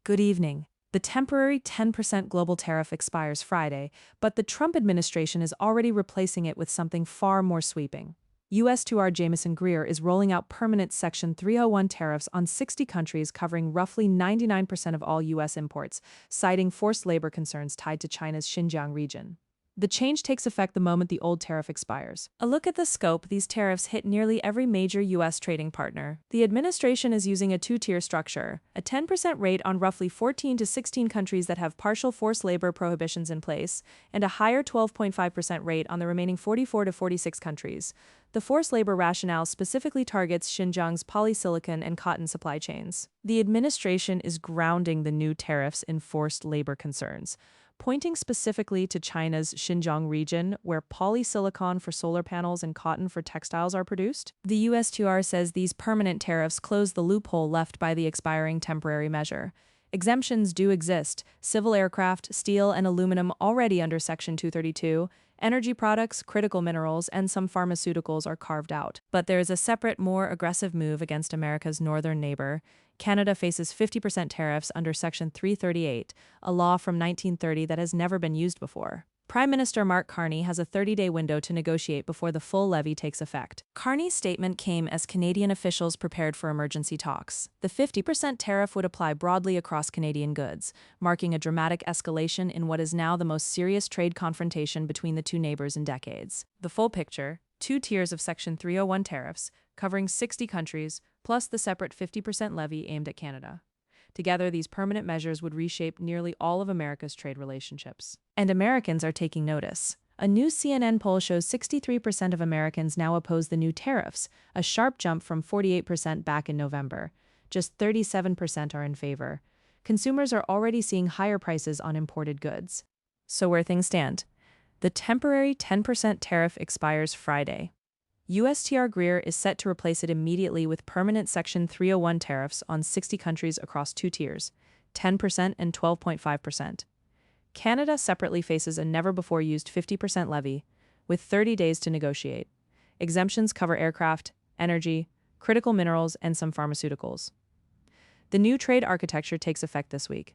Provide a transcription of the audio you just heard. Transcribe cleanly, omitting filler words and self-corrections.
Good evening. The temporary 10% global tariff expires Friday, but the Trump administration is already replacing it with something far more sweeping. US2R Jamieson Greer is rolling out permanent Section 301 tariffs on 60 countries covering roughly 99% of all US imports, citing forced labor concerns tied to China's Xinjiang region. The change takes effect the moment the old tariff expires. A look at the scope: these tariffs hit nearly every major U.S. trading partner. The administration is using a two-tier structure, a 10% rate on roughly 14 to 16 countries that have partial forced labor prohibitions in place, and a higher 12.5% rate on the remaining 44 to 46 countries. The forced labor rationale specifically targets Xinjiang's polysilicon and cotton supply chains. The administration is grounding the new tariffs in forced labor concerns, pointing specifically to China's Xinjiang region, where polysilicon for solar panels and cotton for textiles are produced. The US2R says these permanent tariffs close the loophole left by the expiring temporary measure. Exemptions do exist: civil aircraft, steel, and aluminum already under Section 232. Energy products, critical minerals, and some pharmaceuticals are carved out. But there is a separate, more aggressive move against America's northern neighbor. Canada faces 50% tariffs under Section 338, a law from 1930 that has never been used before. Prime Minister Mark Carney has a 30-day window to negotiate before the full levy takes effect. Carney's statement came as Canadian officials prepared for emergency talks. The 50% tariff would apply broadly across Canadian goods, marking a dramatic escalation in what is now the most serious trade confrontation between the two neighbors in decades. The full picture: two tiers of Section 301 tariffs, covering 60 countries, plus the separate 50% levy aimed at Canada. Together, these permanent measures would reshape nearly all of America's trade relationships. And Americans are taking notice. A new CNN poll shows 63% of Americans now oppose the new tariffs, a sharp jump from 48% back in November. Just 37% are in favor. Consumers are already seeing higher prices on imported goods. So where things stand: the temporary 10% tariff expires Friday. USTR Greer is set to replace it immediately with permanent Section 301 tariffs on 60 countries across two tiers, 10% and 12.5%. Canada separately faces a never-before-used 50% levy, with 30 days to negotiate. Exemptions cover aircraft, energy, critical minerals, and some pharmaceuticals. The new trade architecture takes effect this week.